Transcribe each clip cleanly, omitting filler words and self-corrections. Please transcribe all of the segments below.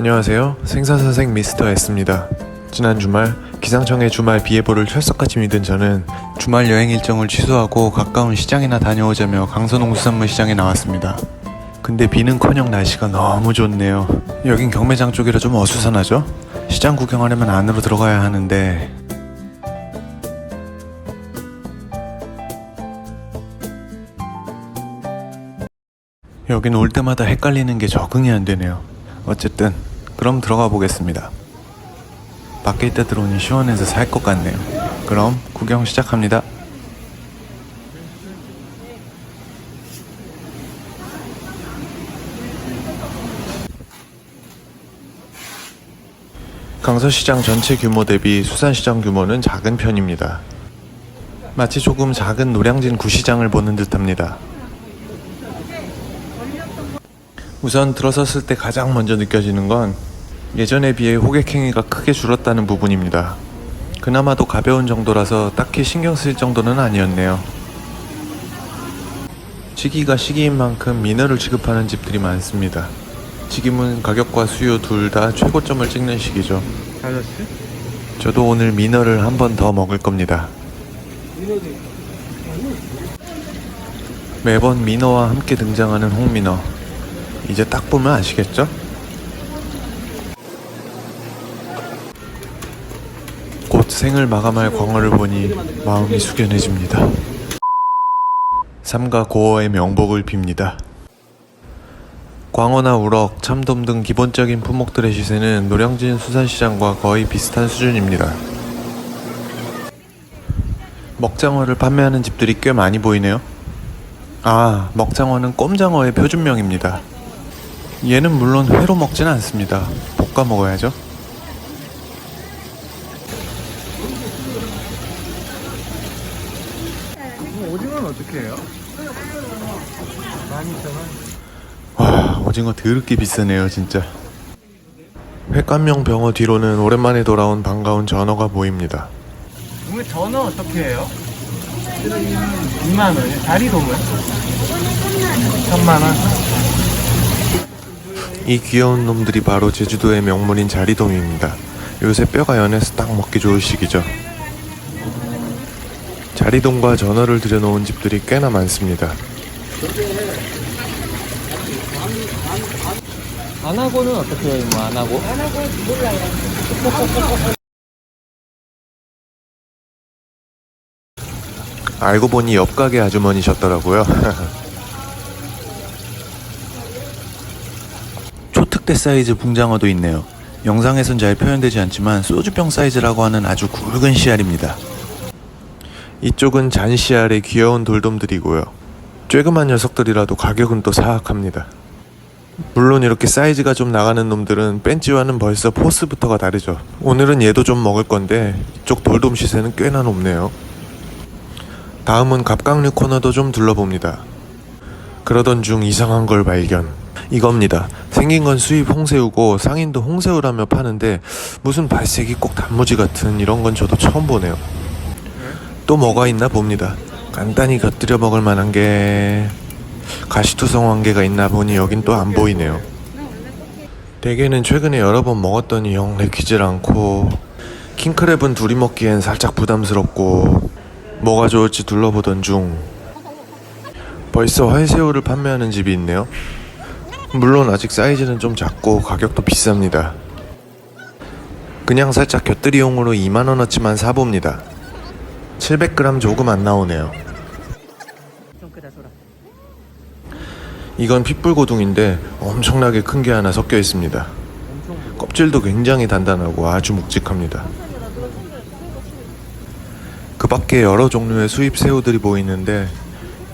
안녕하세요. 생선선생 미스터 S입니다. 지난 주말 기상청의 주말 비 예보를 철석같이 믿은 저는 주말 여행 일정을 취소하고 가까운 시장이나 다녀오자며 강서농수산물시장에 나왔습니다. 근데 비는커녕 날씨가 너무 좋네요. 여긴 경매장 쪽이라 좀 어수선하죠? 시장 구경하려면 안으로 들어가야 하는데 여긴 올 때마다 헷갈리는 게 적응이 안 되네요. 어쨌든 그럼 들어가 보겠습니다. 밖에 있다 들어오니 시원해서 살 것 같네요. 그럼 구경 시작합니다. 강서시장 전체 규모 대비 수산시장 규모는 작은 편입니다. 마치 조금 작은 노량진 구시장을 보는 듯합니다. 우선 들어섰을 때 가장 먼저 느껴지는 건 예전에 비해 호객행위가 크게 줄었다는 부분입니다. 그나마도 가벼운 정도라서 딱히 신경 쓸 정도는 아니었네요. 시기가 시기인 만큼 민어를 취급하는 집들이 많습니다. 지금은 가격과 수요 둘 다 최고점을 찍는 시기죠. 저도 오늘 민어를 한 번 더 먹을 겁니다. 매번 민어와 함께 등장하는 홍민어. 이제 딱 보면 아시겠죠? 곧 생을 마감할 광어를 보니 마음이 숙연해집니다. 삼가 고어의 명복을 빕니다. 광어나 우럭, 참돔 등 기본적인 품목들의 시세는 노량진 수산시장과 거의 비슷한 수준입니다. 먹장어를 판매하는 집들이 꽤 많이 보이네요. 아, 먹장어는 꼼장어의 표준명입니다. 얘는 물론 회로 먹진 않습니다. 볶아 먹어야죠. 오징어는 어떻게 해요? 12,000원? 와, 오징어 더럽게 비싸네요 진짜. 횟감용 병어 뒤로는 오랜만에 돌아온 반가운 전어가 보입니다. 오늘 전어 어떻게 해요? 2만원. 다리돔은? 3만원. 이 귀여운 놈들이 바로 제주도의 명물인 자리돔입니다. 요새 뼈가 연해서 딱 먹기 좋을 시기죠. 자리돔과 전어를 들여놓은 집들이 꽤나 많습니다. 안하고는 어떻게 해요? 뭐 안하고? 알고 보니 옆 가게 아주머니셨더라고요. 초특대 사이즈 붕장어도 있네요. 영상에선 잘 표현되지 않지만 소주병 사이즈라고 하는 아주 굵은 씨알입니다. 이쪽은 잔씨알의 귀여운 돌돔들이고요. 쬐그만 녀석들이라도 가격은 또 사악합니다. 물론 이렇게 사이즈가 좀 나가는 놈들은 벤치와는 벌써 포스부터가 다르죠. 오늘은 얘도 좀 먹을 건데 이쪽 돌돔 시세는 꽤나 높네요. 다음은 갑각류 코너도 좀 둘러봅니다. 그러던 중 이상한 걸 발견. 이겁니다. 생긴 건 수입 홍새우고 상인도 홍새우라며 파는데 무슨 발색이 꼭 단무지 같은 이런 건 저도 처음 보네요. 또 뭐가 있나 봅니다. 간단히 곁들여 먹을 만한 게 가시투성 황게가 있나 보니 여긴 또 안 보이네요. 대게는 최근에 여러 번 먹었더니 영 내키질 않고 킹크랩은 둘이 먹기엔 살짝 부담스럽고 뭐가 좋을지 둘러보던 중 벌써 회새우를 판매하는 집이 있네요. 물론 아직 사이즈는 좀 작고 가격도 비쌉니다. 그냥 살짝 곁들이용으로 2만원어치만 사봅니다. 700g 조금 안 나오네요. 이건 핏불고둥인데 엄청나게 큰 게 하나 섞여 있습니다. 껍질도 굉장히 단단하고 아주 묵직합니다. 그 밖에 여러 종류의 수입 새우들이 보이는데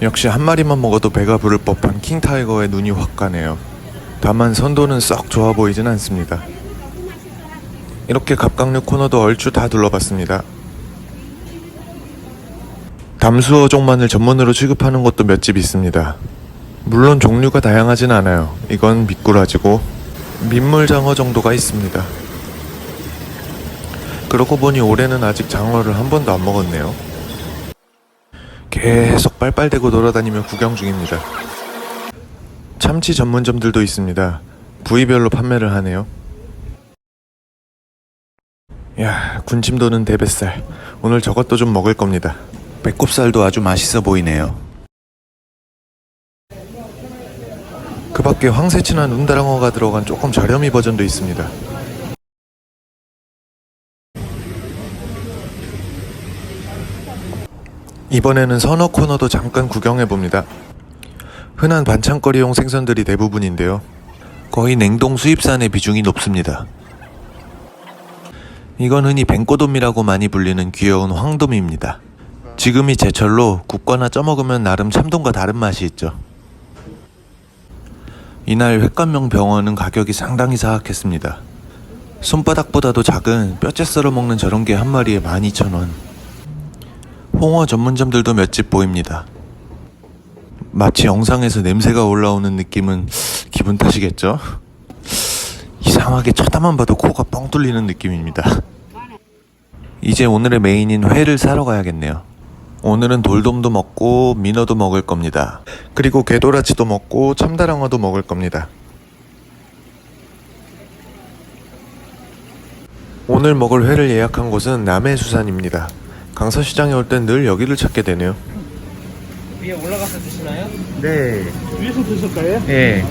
역시 한 마리만 먹어도 배가 부를 법한 킹타이거의 눈이 확 가네요. 다만 선도는 썩 좋아 보이진 않습니다. 이렇게 갑각류 코너도 얼추 다 둘러봤습니다. 담수어종만을 전문으로 취급하는 곳도 몇 집 있습니다. 물론 종류가 다양하진 않아요. 이건 미꾸라지고 민물장어 정도가 있습니다. 그러고 보니 올해는 아직 장어를 한 번도 안 먹었네요. 계속 빨빨대고 돌아다니며 구경 중입니다. 참치 전문점들도 있습니다. 부위별로 판매를 하네요. 야, 군침 도는 대뱃살. 오늘 저것도 좀 먹을 겁니다. 배꼽살도 아주 맛있어 보이네요. 그 밖에 황새치나 눈다랑어가 들어간 조금 저렴이 버전도 있습니다. 이번에는 선어 코너도 잠깐 구경해봅니다. 흔한 반찬거리용 생선들이 대부분인데요. 거의 냉동 수입산의 비중이 높습니다. 이건 흔히 뱅꼬돔이라고 많이 불리는 귀여운 황돔입니다. 지금이 제철로 굽거나 쪄먹으면 나름 참돔과 다른 맛이 있죠. 이날 횟감용 병어는 가격이 상당히 사악했습니다. 손바닥보다도 작은 뼈째 썰어 먹는 저런 게 한 마리에 12,000원. 홍어 전문점들도 몇 집 보입니다. 마치 영상에서 냄새가 올라오는 느낌은 기분 탓이겠죠? 이상하게 쳐다만 봐도 코가 뻥 뚫리는 느낌입니다. 이제 오늘의 메인인 회를 사러 가야겠네요. 오늘은 돌돔도 먹고 민어도 먹을 겁니다. 그리고 궤도라치도 먹고 참다랑어도 먹을 겁니다. 오늘 먹을 회를 예약한 곳은 남해수산입니다. 강서시장에 올 땐 늘 여기를 찾게 되네요. 위에 올라가서 드시나요? 네. 위에서 드실까요? 예.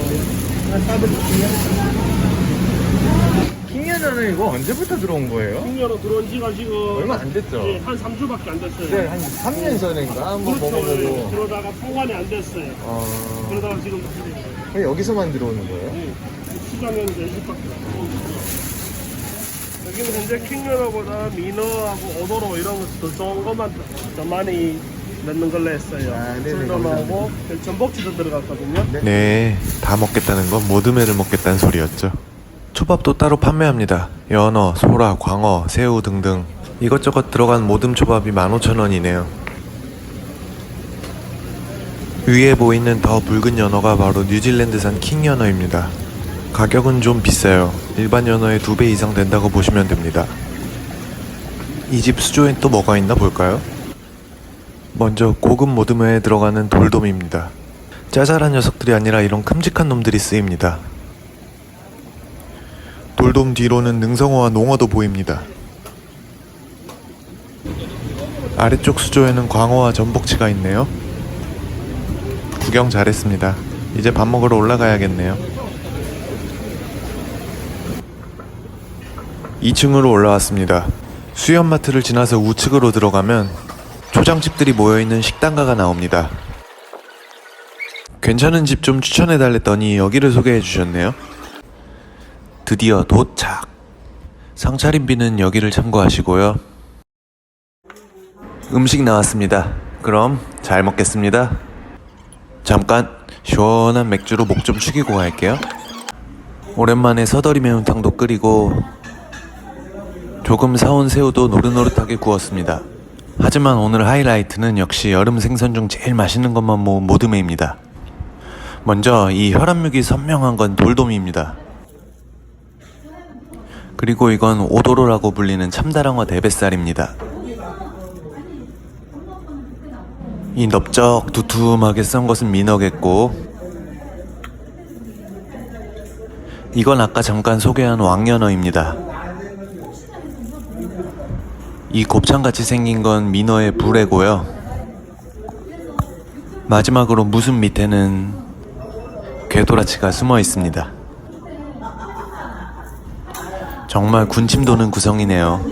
하나 싸드릴게요. 킹년어는 이거 언제부터 들어온 거예요? 풍년으로 들어온 지가 지금 얼마 안 됐죠? 예, 한 3주밖에 안 됐어요. 네, 한 3년 전인가 한번 그렇죠. 먹어보고. 그러다가 통관이 안 됐어요. 그러다가 지금 여기서만 들어오는 거예요? 예, 시장에는 4시밖에 여기는 현재 킹년어보다 민어하고 오도로 이런 것도 좋은 것만 더 많이 넣는 걸로 했어요. 술돔하고 전복치도 들어갔거든요. 네, 다 먹겠다는 건 모듬회를 먹겠다는 소리였죠. 초밥도 따로 판매합니다. 연어, 소라, 광어, 새우 등등 이것저것 들어간 모듬 초밥이 15,000원이네요. 위에 보이는 더 붉은 연어가 바로 뉴질랜드산 킹 연어입니다. 가격은 좀 비싸요. 일반 연어의 2배 이상 된다고 보시면 됩니다. 이 집 수조엔 또 뭐가 있나 볼까요? 먼저 고급 모듬회에 들어가는 돌돔입니다. 짜잘한 녀석들이 아니라 이런 큼직한 놈들이 쓰입니다. 돌돔 뒤로는 능성어와 농어도 보입니다. 아래쪽 수조에는 광어와 전복치가 있네요. 구경 잘했습니다. 이제 밥 먹으러 올라가야겠네요. 2층으로 올라왔습니다. 수연마트를 지나서 우측으로 들어가면 초장집들이 모여있는 식당가가 나옵니다. 괜찮은 집 좀 추천해달랬더니 여기를 소개해 주셨네요. 드디어 도착! 상차림비는 여기를 참고하시고요. 음식 나왔습니다. 그럼 잘 먹겠습니다. 잠깐 시원한 맥주로 목 좀 축이고 갈게요. 오랜만에 서더리 매운탕도 끓이고 조금 사온 새우도 노릇노릇하게 구웠습니다. 하지만 오늘 하이라이트는 역시 여름 생선 중 제일 맛있는 것만 모은 모듬회입니다. 먼저 이 혈압육이 선명한 건 돌돔입니다. 그리고 이건 오도로라고 불리는 참다랑어 대뱃살입니다. 이 넓적 두툼하게 썬 것은 민어겠고, 이건 아까 잠깐 소개한 왕연어입니다. 이 곱창같이 생긴 건 민어의 부레고요. 마지막으로 무슨 밑에는 궤도라치가 숨어 있습니다. 정말 군침 도는 구성이네요.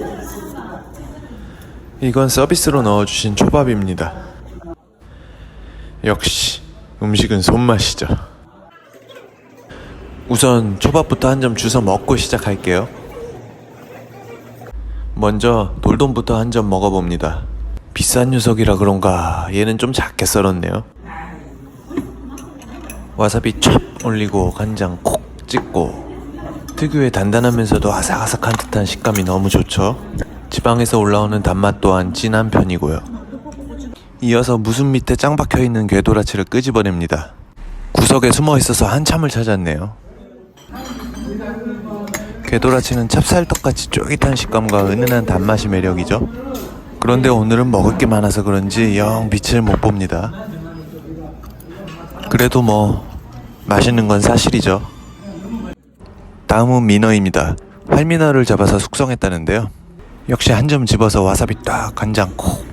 이건 서비스로 넣어주신 초밥입니다. 역시 음식은 손맛이죠. 우선 초밥부터 한 점 주워 먹고 시작할게요. 먼저 돌돔부터 한 점 먹어봅니다. 비싼 녀석이라 그런가 얘는 좀 작게 썰었네요. 와사비 촥 올리고 간장 콕 찍고, 특유의 단단하면서도 아삭아삭한 듯한 식감이 너무 좋죠. 지방에서 올라오는 단맛 또한 진한 편이고요. 이어서 무슨 밑에 짱 박혀있는 궤도라치를 끄집어냅니다. 구석에 숨어있어서 한참을 찾았네요. 궤도라치는 찹쌀떡같이 쫄깃한 식감과 은은한 단맛이 매력이죠. 그런데 오늘은 먹을 게 많아서 그런지 영 빛을 못 봅니다. 그래도 뭐 맛있는 건 사실이죠. 다음은 민어입니다. 활민어를 잡아서 숙성했다는데요. 역시 한 점 집어서 와사비 딱 간장 콕.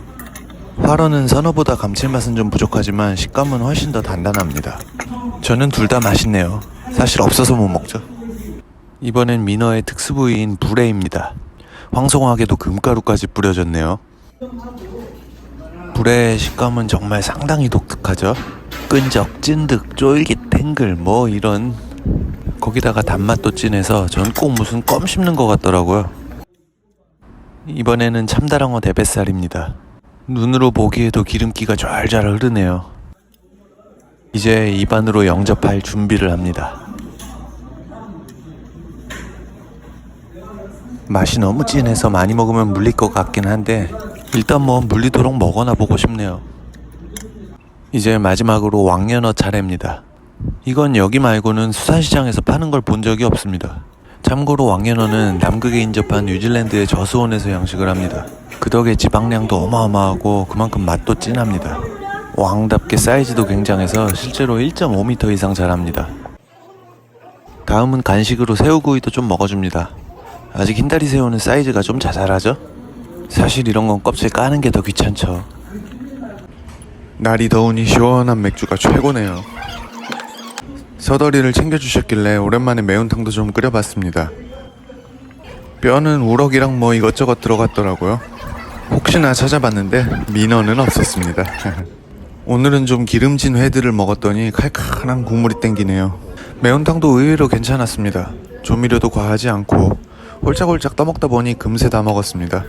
화로는 선어보다 감칠맛은 좀 부족하지만 식감은 훨씬 더 단단합니다. 저는 둘 다 맛있네요. 사실 없어서 못 먹죠. 이번엔 민어의 특수 부위인 불에입니다. 황송하게도 금가루까지 뿌려졌네요. 불의 식감은 정말 상당히 독특하죠. 끈적, 찐득, 쫄깃, 탱글 뭐 이런. 거기다가 단맛도 진해서 전 꼭 무슨 껌 씹는 것 같더라고요. 이번에는 참다랑어 대뱃살입니다. 눈으로 보기에도 기름기가 좔좔 흐르네요. 이제 입안으로 영접할 준비를 합니다. 맛이 너무 진해서 많이 먹으면 물릴 것 같긴 한데 일단 뭐 물리도록 먹어나 보고 싶네요. 이제 마지막으로 왕연어 차례입니다. 이건 여기 말고는 수산시장에서 파는 걸 본 적이 없습니다. 참고로 왕연어는 남극에 인접한 뉴질랜드의 저수온에서 양식을 합니다. 그 덕에 지방량도 어마어마하고 그만큼 맛도 진합니다. 왕답게 사이즈도 굉장해서 실제로 1.5m 이상 자랍니다. 다음은 간식으로 새우구이도 좀 먹어줍니다. 아직 흰다리 새우는 사이즈가 좀 자잘하죠? 사실 이런 건 껍질 까는 게 더 귀찮죠. 날이 더우니 시원한 맥주가 최고네요. 서더리를 챙겨주셨길래 오랜만에 매운탕도 좀 끓여봤습니다. 뼈는 우럭이랑 뭐 이것저것 들어갔더라고요. 혹시나 찾아봤는데 민어는 없었습니다. 오늘은 좀 기름진 회들을 먹었더니 칼칼한 국물이 땡기네요. 매운탕도 의외로 괜찮았습니다. 조미료도 과하지 않고 홀짝홀짝 떠먹다 보니 금세 다 먹었습니다.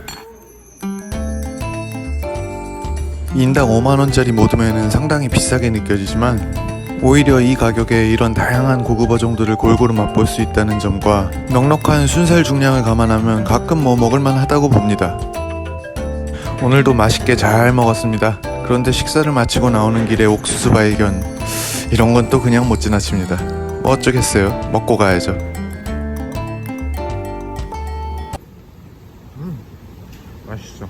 인당 5만원짜리 모듬회는 상당히 비싸게 느껴지지만 오히려 이 가격에 이런 다양한 고급 어종들을 골고루 맛볼 수 있다는 점과 넉넉한 순살 중량을 감안하면 가끔 뭐 먹을만 하다고 봅니다. 오늘도 맛있게 잘 먹었습니다. 그런데 식사를 마치고 나오는 길에 옥수수 발견. 이런 건 또 그냥 못 지나칩니다. 뭐 어쩌겠어요. 먹고 가야죠. 맛있어.